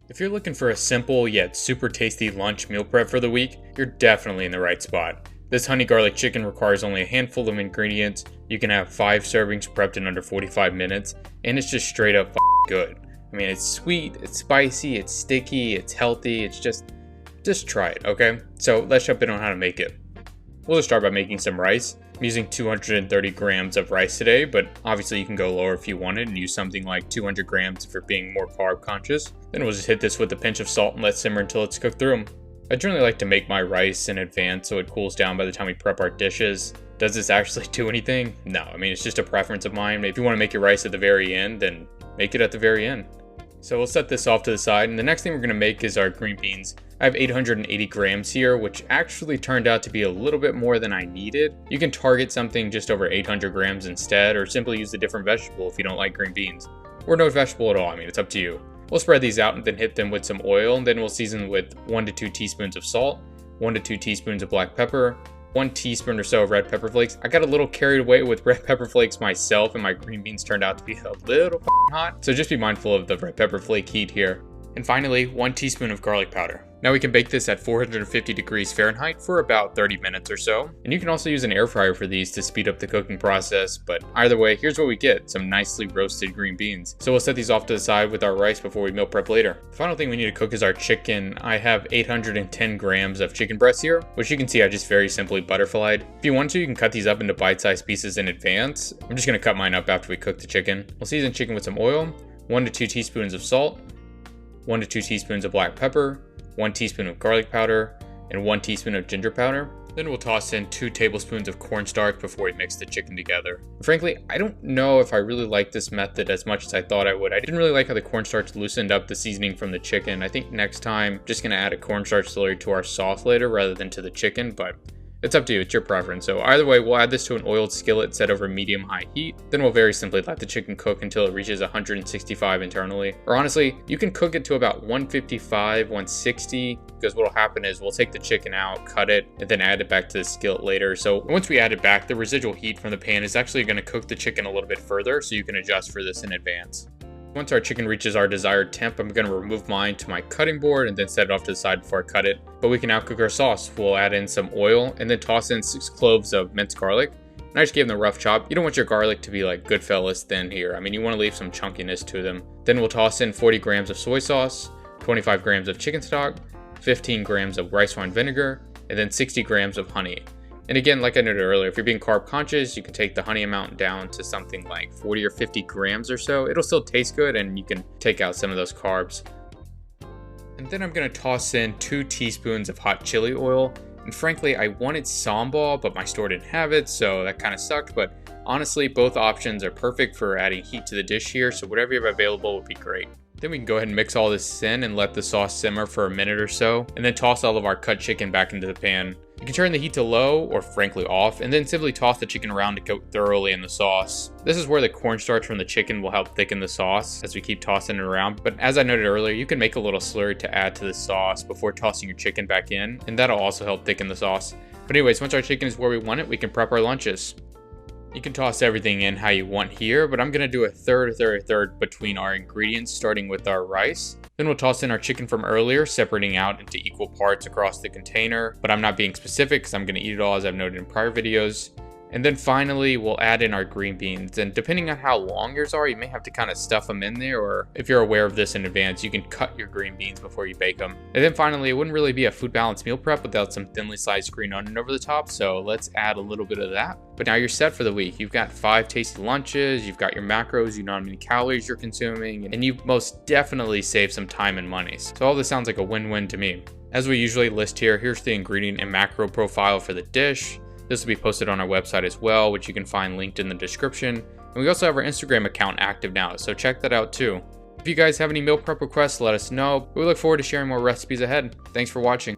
If you're looking for a simple yet super tasty lunch meal prep for the week, you're definitely in the right spot. This honey garlic chicken requires only a handful of ingredients. You can have 5 servings prepped in under 45 minutes, and it's just straight up good. I mean, it's sweet, it's spicy, it's sticky, it's healthy, it's just try it, okay? So let's jump in on how to make it. We'll just start by making some rice. I'm using 230 grams of rice today, but obviously you can go lower if you wanted and use something like 200 grams if you're being more carb conscious. Then we'll just hit this with a pinch of salt and let simmer until it's cooked through. I generally like to make my rice in advance so it cools down by the time we prep our dishes. Does this actually do anything? No, I mean, it's just a preference of mine. If you want to make your rice at the very end, then make it at the very end. So we'll set this off to the side, and the next thing we're going to make is our green beans. I have 880 grams here, which actually turned out to be a little bit more than I needed. You can target something just over 800 grams instead, or simply use a different vegetable if you don't like green beans. Or no vegetable at all, I mean, it's up to you. We'll spread these out and then hit them with some oil, and then we'll season with 1 to 2 teaspoons of salt, 1 to 2 teaspoons of black pepper, 1 teaspoon or so of red pepper flakes. I got a little carried away with red pepper flakes myself, and my green beans turned out to be a little hot. So just be mindful of the red pepper flake heat here. And finally, 1 teaspoon of garlic powder. Now we can bake this at 450 degrees Fahrenheit for about 30 minutes or so. And you can also use an air fryer for these to speed up the cooking process. But either way, here's what we get, some nicely roasted green beans. So we'll set these off to the side with our rice before we meal prep later. The final thing we need to cook is our chicken. I have 810 grams of chicken breasts here, which you can see I just very simply butterflied. If you want to, you can cut these up into bite-sized pieces in advance. I'm just gonna cut mine up after we cook the chicken. We'll season chicken with some oil, 1 to 2 teaspoons of salt, 1 to 2 teaspoons of black pepper, 1 teaspoon of garlic powder, and 1 teaspoon of ginger powder. Then we'll toss in 2 tablespoons of cornstarch before we mix the chicken together. Frankly, I don't know if I really like this method as much as I thought I would. I didn't really like how the cornstarch loosened up the seasoning from the chicken. I think next time, I'm just gonna add a cornstarch slurry to our sauce later rather than to the chicken, but it's up to you, it's your preference. So either way, we'll add this to an oiled skillet set over medium-high heat. Then we'll very simply let the chicken cook until it reaches 165 internally. Or honestly, you can cook it to about 155, 160, because what'll happen is we'll take the chicken out, cut it, and then add it back to the skillet later. So once we add it back, the residual heat from the pan is actually gonna cook the chicken a little bit further, so you can adjust for this in advance. Once our chicken reaches our desired temp, I'm going to remove mine to my cutting board and then set it off to the side before I cut it. But we can now cook our sauce. We'll add in some oil and then toss in 6 cloves of minced garlic. And I just gave them a rough chop. You don't want your garlic to be like Goodfellas thin here. I mean, you want to leave some chunkiness to them. Then we'll toss in 40 grams of soy sauce, 25 grams of chicken stock, 15 grams of rice wine vinegar, and then 60 grams of honey. And again, like I noted earlier, if you're being carb conscious, you can take the honey amount down to something like 40 or 50 grams or so. It'll still taste good and you can take out some of those carbs. And then I'm gonna toss in 2 teaspoons of hot chili oil. And frankly, I wanted sambal, but my store didn't have it, so that kind of sucked. But honestly, both options are perfect for adding heat to the dish here, so whatever you have available would be great. Then we can go ahead and mix all this in and let the sauce simmer for a minute or so, and then toss all of our cut chicken back into the pan. You can turn the heat to low or frankly off, and then simply toss the chicken around to coat thoroughly in the sauce. This is where the cornstarch from the chicken will help thicken the sauce as we keep tossing it around. But as I noted earlier, you can make a little slurry to add to the sauce before tossing your chicken back in, and that'll also help thicken the sauce. But anyways, once our chicken is where we want it, we can prep our lunches. You can toss everything in how you want here, but I'm gonna do a third between our ingredients, starting with our rice. Then we'll toss in our chicken from earlier, separating out into equal parts across the container, but I'm not being specific because I'm gonna eat it all as I've noted in prior videos. And then finally, we'll add in our green beans. And depending on how long yours are, you may have to kind of stuff them in there, or if you're aware of this in advance, you can cut your green beans before you bake them. And then finally, it wouldn't really be a food balance meal prep without some thinly sliced green onion over the top, so let's add a little bit of that. But now you're set for the week. You've got 5 tasty lunches, you've got your macros, you know how many calories you're consuming, and you've most definitely saved some time and money. So all this sounds like a win-win to me. As we usually list here, here's the ingredient and macro profile for the dish. This will be posted on our website as well, which you can find linked in the description. And we also have our Instagram account active now, so check that out too. If you guys have any meal prep requests, let us know. We look forward to sharing more recipes ahead. Thanks for watching.